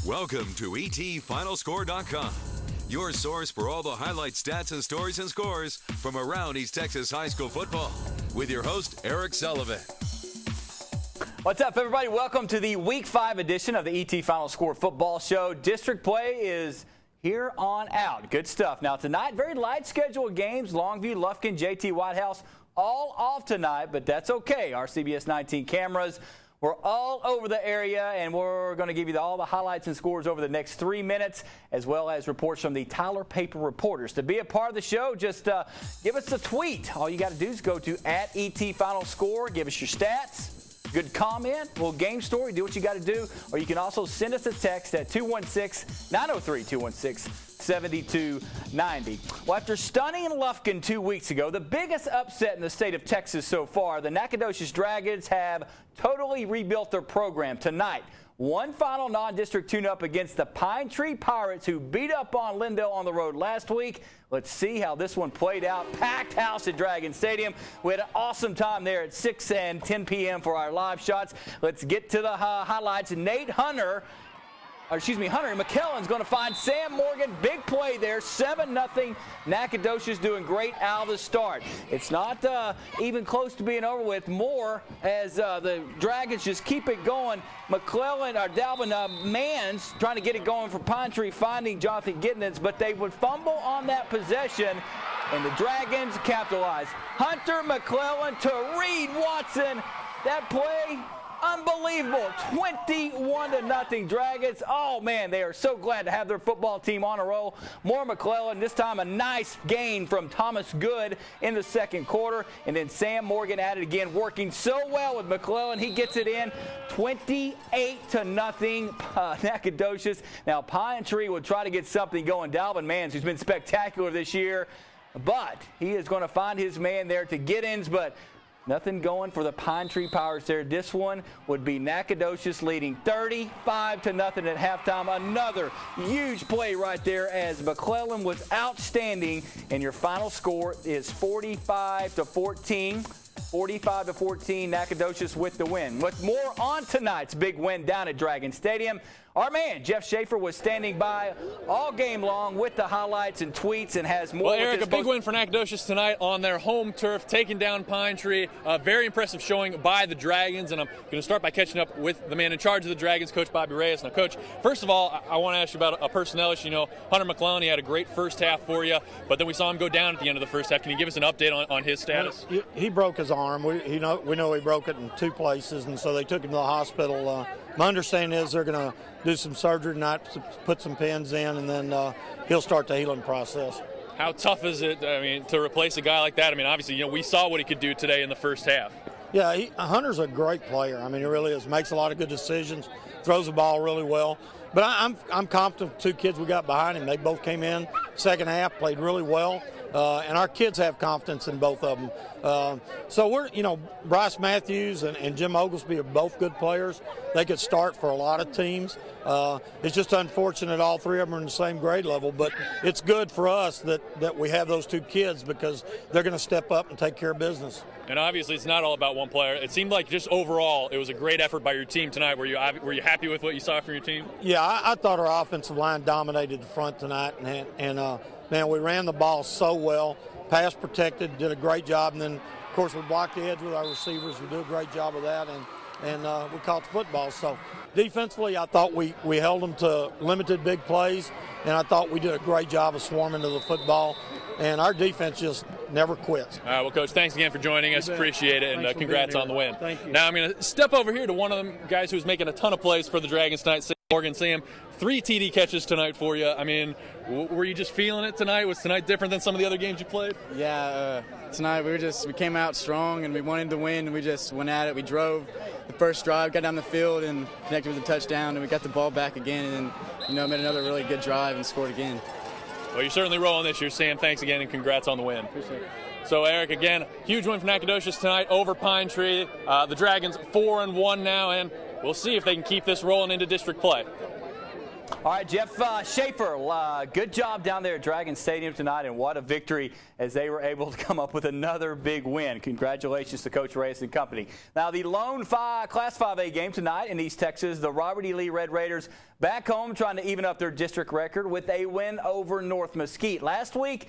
Welcome to ETFinalscore.com, your source for all the highlight stats and stories and scores from around East Texas high school football, with your host, Eric Sullivan. What's up, everybody? Welcome to the Week 5 edition of the ET Final Score Football Show. District play is here on out. Good stuff. Now, tonight, very light schedule of games. Longview, Lufkin, JT Whitehouse, all off tonight, but that's okay. Our CBS 19 cameras, we're all over the area, and we're going to give you all the highlights and scores over the next 3 minutes, as well as reports from the Tyler Paper reporters. To be a part of the show, just give us a tweet. All you got to do is go to @ETFinalScore, give us your stats. Good comment, little game story, do what you got to do. Or you can also send us a text at 216-903-216-7290. Well, after stunning Lufkin 2 weeks ago, the biggest upset in the state of Texas so far, the Nacogdoches Dragons have totally rebuilt their program tonight. One final non-district tune-up against the Pine Tree Pirates, who beat up on Lindale on the road last week. Let's see how this one played out. Packed house at Dragon Stadium. We had an awesome time there at 6 and 10 p.m. for our live shots. Let's get to the highlights. Hunter McKellen's going to find Sam Morgan. Big play there, 7-0. Nacogdoches doing great out of the start. It's not even close to being over with. More as the Dragons just keep it going. Dalvin Manns trying to get it going for Pine Tree, finding Jonathan Giddens, but they would fumble on that possession, and the Dragons capitalize. Hunter McClellan to Reed Watson. That play, unbelievable. 21-0 Dragons. Oh, man, they are so glad to have their football team on a roll. More McClellan, this time a nice gain from Thomas Good in the second quarter. And then Sam Morgan at it again, working so well with McClellan. He gets it in, 28-0 Nacogdoches. Now, Pine Tree will try to get something going. Dalvin Manns, who's been spectacular this year, but he is going to find his man there to Giddens, but nothing going for the Pine Tree Pirates there. This one would be Nacogdoches leading 35-0 at halftime. Another huge play right there as McClellan was outstanding, and your final score is 45-14. 45-14, Nacogdoches with the win. With more on tonight's big win down at Dragon Stadium, our man Jeff Schaefer was standing by all game long with the highlights and tweets and has more. Well, Eric, a big win for Nacogdoches tonight on their home turf, taking down Pine Tree. Very impressive showing by the Dragons, and I'm going to start by catching up with the man in charge of the Dragons, Coach Bobby Reyes. Now, Coach, first of all, I want to ask you about a personnel issue. You know, Hunter McClellan, he had a great first half for you, but then we saw him go down at the end of the first half. Can you give us an update on his status? Well, he broke his arm. We know he broke it in 2 places, and so they took him to the hospital. My understanding is they're going to do some surgery tonight, put some pins in, and then he'll start the healing process. How tough is it, to replace a guy like that? Obviously, we saw what he could do today in the first half. Yeah, Hunter's a great player. He really is. Makes a lot of good decisions, throws the ball really well. But I'm confident 2 kids we got behind him. They both came in second half, played really well. And our kids have confidence in both of them. So we're, Bryce Matthews and Jim Oglesby are both good players. They could start for a lot of teams. It's just unfortunate all 3 of them are in the same grade level, but it's good for us that we have those 2 kids because they're going to step up and take care of business. And obviously it's not all about one player. It seemed like just overall it was a great effort by your team tonight. Were you happy with what you saw from your team? Yeah, I thought our offensive line dominated the front tonight, and man, we ran the ball so well, pass protected, did a great job, and then, of course, we blocked the edge with our receivers. We do a great job of that, and we caught the football. So defensively, I thought we held them to limited big plays, and I thought we did a great job of swarming to the football, and our defense just never quits. All right, well, Coach, thanks again for joining us. Appreciate it, and congrats on the win. Thank you. Now I'm going to step over here to one of them guys who's making a ton of plays for the Dragons tonight, Sam Morgan. Sam, 3 TD catches tonight for you. Were you just feeling it tonight? Was tonight different than some of the other games you played? Yeah, tonight we came out strong and we wanted to win, and we just went at it. We drove the first drive, got down the field and connected with a touchdown, and we got the ball back again, and then made another really good drive and scored again. Well, you're certainly rolling this year, Sam. Thanks again, and congrats on the win. Appreciate it. So, Eric, again, huge win for Nacogdoches tonight over Pine Tree. The Dragons 4-1 now, and we'll see if they can keep this rolling into district play. All right, Jeff Schaefer, good job down there at Dragon Stadium tonight, and what a victory as they were able to come up with another big win. Congratulations to Coach Reyes and company. Now, the lone Class 5A game tonight in East Texas, the Robert E. Lee Red Raiders back home trying to even up their district record with a win over North Mesquite. Last week,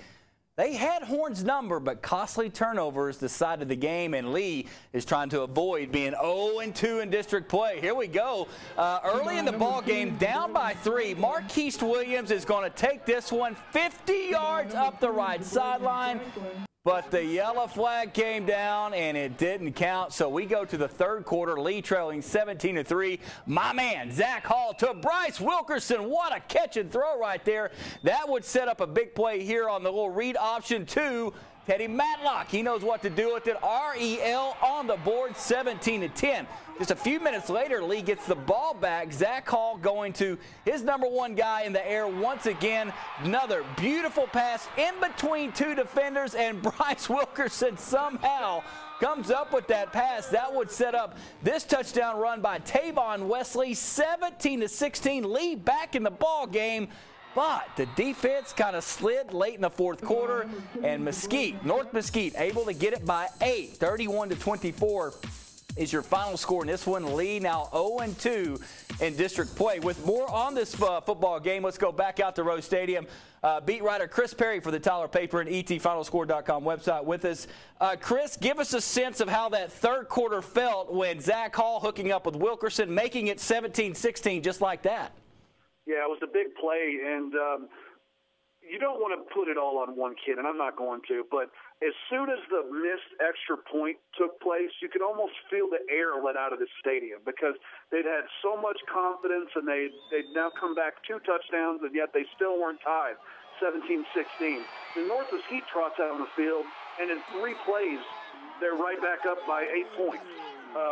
they had Horn's number, but costly turnovers decided the game, and Lee is trying to avoid being 0-2 in district play. Here we go. Early in the ball game, down by 3. Marquise Williams is going to take this one 50 yards up the right sideline. But the yellow flag came down, and it didn't count. So we go to the third quarter, Lee trailing 17-3. My man, Zach Hall to Bryce Wilkerson. What a catch and throw right there. That would set up a big play here on the little read option 2. Teddy Matlock, he knows what to do with it. REL on the board, 17-10. Just a few minutes later, Lee gets the ball back. Zach Hall going to his number 1 guy in the air once again. Another beautiful pass in between 2 defenders, and Bryce Wilkerson somehow comes up with that pass. That would set up this touchdown run by Tavon Wesley, 17-16. Lee back in the ball game. But the defense kind of slid late in the fourth quarter, and North Mesquite, able to get it by 8, 31-24 is your final score in this one. Lee now 0-2 in district play. With more on this football game, let's go back out to Rose Stadium. Beat writer Chris Perry for the Tyler Paper and etfinalscore.com website with us. Chris, give us a sense of how that third quarter felt when Zach Hall hooking up with Wilkerson, making it 17-16 just like that. Yeah, it was a big play, and you don't want to put it all on one kid, and I'm not going to, but as soon as the missed extra point took place, you could almost feel the air let out of the stadium because they'd had so much confidence, and they'd now come back 2 touchdowns, and yet they still weren't tied, 17-16. The North Mesquite trots out on the field, and in 3 plays, they're right back up by 8 points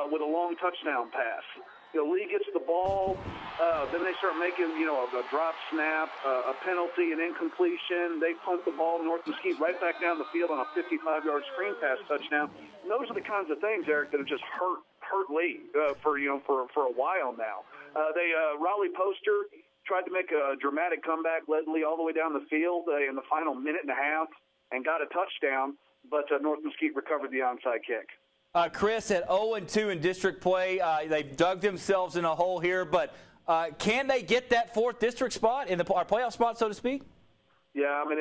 with a long touchdown pass. The Lee gets the ball, then they start making, a drop snap, a penalty, an incompletion. They punt the ball to North Mesquite right back down the field on a 55-yard screen pass touchdown. And those are the kinds of things, Eric, that have just hurt Lee for a while now. Raleigh Poster tried to make a dramatic comeback, led Lee all the way down the field in the final minute and a half and got a touchdown, but North Mesquite recovered the onside kick. Chris, at 0-2 in district play, they've dug themselves in a hole here, but can they get that 4th district spot in our playoff spot, so to speak? Yeah, I mean,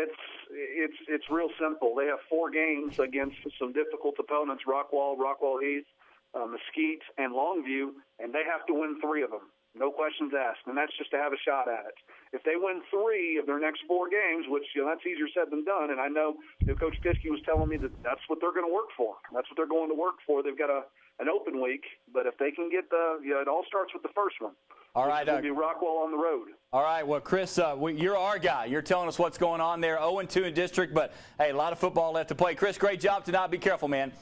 it's real simple. They have 4 games against some difficult opponents, Rockwall Heath, Mesquite, and Longview, and they have to win 3 of them. No questions asked, and that's just to have a shot at it. If they win 3 of their next 4 games, which that's easier said than done, and I know Coach Piskey was telling me that that's what they're going to work for. That's what they're going to work for. They've got an open week, but if they can get it all starts with the first one. All right, it'll be Rockwall on the road. All right, well, Chris, you're our guy. You're telling us what's going on there. 0-2 in district, but hey, a lot of football left to play. Chris, great job tonight. Be careful, man.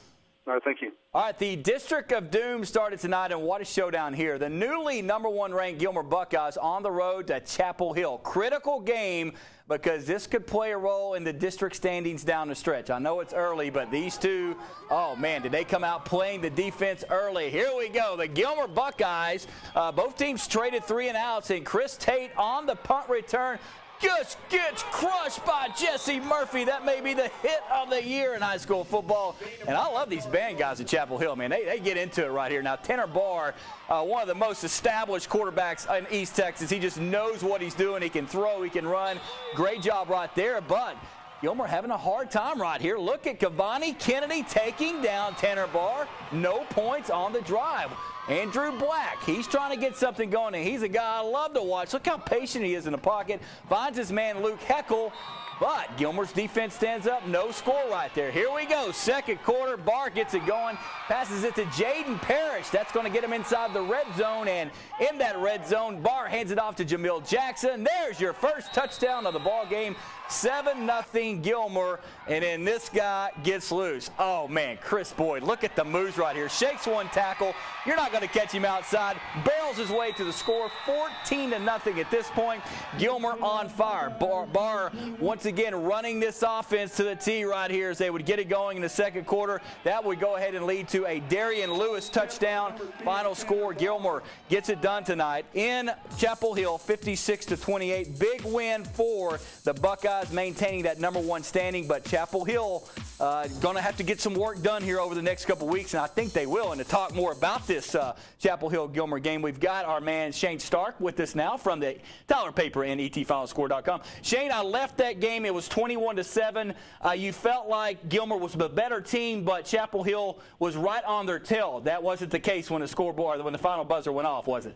All right, thank you. All right, the District of Doom started tonight, and what a showdown here. The newly number 1 ranked Gilmer Buckeyes on the road to Chapel Hill. Critical game because this could play a role in the district standings down the stretch. I know it's early, but these two, oh, man, did they come out playing the defense early. Here we go. The Gilmer Buckeyes, both teams traded 3 and outs, and Chris Tate on the punt return. Just gets crushed by Jesse Murphy. That may be the hit of the year in high school football. And I love these band guys at Chapel Hill, man. They get into it right here. Now, Tanner Barr, one of the most established quarterbacks in East Texas. He just knows what he's doing. He can throw, he can run. Great job right there. But Gilmer having a hard time right here. Look at Cavani Kennedy taking down Tanner Barr. No points on the drive. Andrew Black, he's trying to get something going, and he's a guy I love to watch. Look how patient he is in the pocket. Finds his man Luke Heckel, but Gilmer's defense stands up. No score right there. Here we go. Second quarter, Barr gets it going. Passes it to Jaden Parrish. That's going to get him inside the red zone, and in that red zone, Barr hands it off to Jamil Jackson. There's your first touchdown of the ball game. 7-0 Gilmer, and then this guy gets loose. Oh, man, Chris Boyd, look at the moves right here. Shakes one tackle. You're not going to catch him outside. Barrels his way to the score, 14-0 at this point. Gilmer on fire. Barr once again running this offense to the tee right here as they would get it going in the second quarter. That would go ahead and lead to a Darian Lewis touchdown. Final score, Gilmer gets it done tonight in Chapel Hill, 56-28. Big win for the Buckeyes, maintaining that #1 standing, but Chapel Hill going to have to get some work done here over the next couple weeks, and I think they will. And to talk more about this Chapel Hill-Gilmer game, we've got our man Shane Stark with us now from the Tyler paper and etfinalscore.com. Shane, I left that game. It was 21-7. You felt like Gilmer was the better team, but Chapel Hill was right on their tail. That wasn't the case when the final buzzer went off, was it?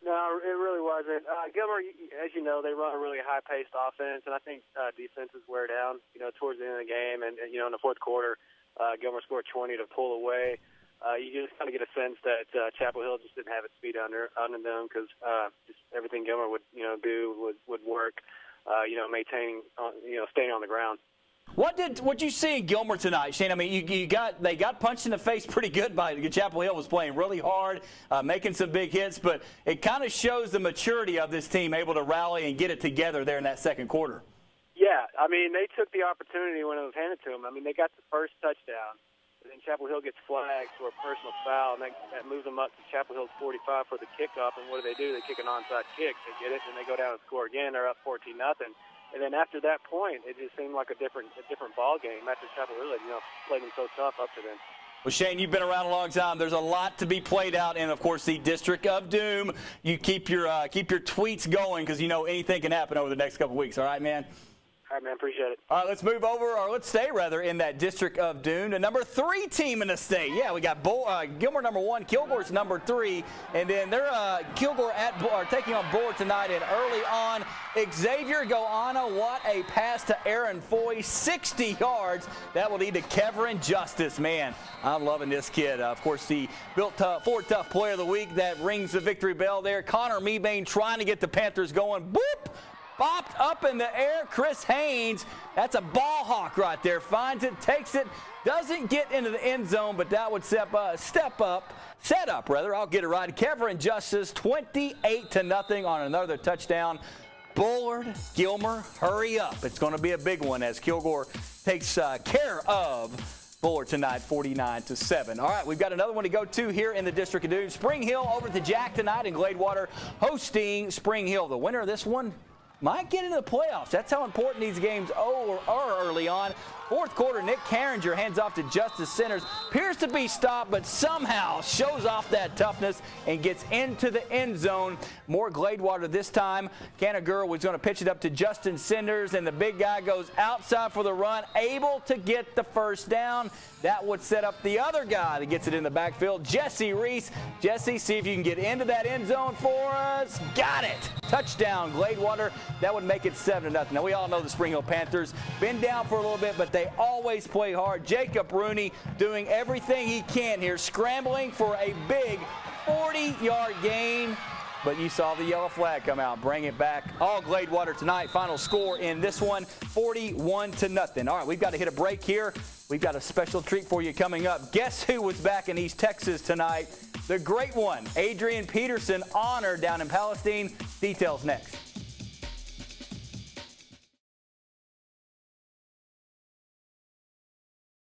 No, it really wasn't. Gilmer, as you know, they run a really high-paced offense, and I think defenses wear down, towards the end of the game. And in the fourth quarter, Gilmer scored 20 to pull away. You just kind of get a sense that Chapel Hill just didn't have its feet under them because just everything Gilmer would do would work. Maintaining staying on the ground. What you see in Gilmer tonight, Shane? I mean, they got punched in the face pretty good by Chapel Hill. Was playing really hard, making some big hits, but it kind of shows the maturity of this team, able to rally and get it together there in that second quarter. Yeah, I mean, they took the opportunity when it was handed to them. I mean, they got the first touchdown. And then Chapel Hill gets flagged for a personal foul, and that moves them up to Chapel Hill's 45 for the kickoff. And what do? They kick an onside kick. They get it, and they go down and score again. They're up 14-0. And then after that point, it just seemed like a different ball game after Chapel Hill had, played them so tough up to then. Well, Shane, you've been around a long time. There's a lot to be played out in, of course, the District of Doom. You keep your tweets going because anything can happen over the next couple weeks. All right, man? All right, man, appreciate it. All right, let's move over, or let's stay, rather, in that District of Doom. The #3 team in the state. Yeah, we got Gilmer #1, Kilgore's #3, and then they're Kilgore are taking on Bullard tonight. And early on, Xavier Goana, what a pass to Aaron Foy, 60 yards. That will lead to Kevin Justice. Man, I'm loving this kid. Of course, the Ford Tough Player of the Week. That rings the victory bell there. Connor Mebane trying to get the Panthers going. Boop! Bopped up in the air. Chris Haynes, that's a ball hawk right there. Finds it, takes it, doesn't get into the end zone, but that would set up, I'll get it right. Kevin Justice, 28-0 on another touchdown. Bullard, Gilmer, hurry up. It's going to be a big one as Kilgore takes care of Bullard tonight, 49-7. All right, we've got another one to go to here in the District of Doom. Spring Hill over to Jack tonight in Gladewater, hosting Spring Hill. The winner of this one might get into the playoffs. That's how important these games are early on. Fourth quarter, Nick Carringer hands off to Justice Centers. Appears to be stopped, but somehow shows off that toughness and gets into the end zone. More Gladewater this time. Canagura was going to pitch it up to Justin Centers, and the big guy goes outside for the run, able to get the first down. That would set up the other guy that gets it in the backfield, Jesse Reese. Jesse, see if you can get into that end zone for us. Got it. Touchdown, Gladewater. That would make it 7-0. Now, we all know the Spring Hill Panthers been down for a little bit, but they always play hard. Jacob Rooney doing everything he can here, scrambling for a big 40-yard gain. But you saw the yellow flag come out, bring it back. All Gladewater tonight. Final score in this one, 41-0. All right, we've got to hit a break here. We've got a special treat for you coming up. Guess who was back in East Texas tonight? The great one, Adrian Peterson, honored down in Palestine. Details next.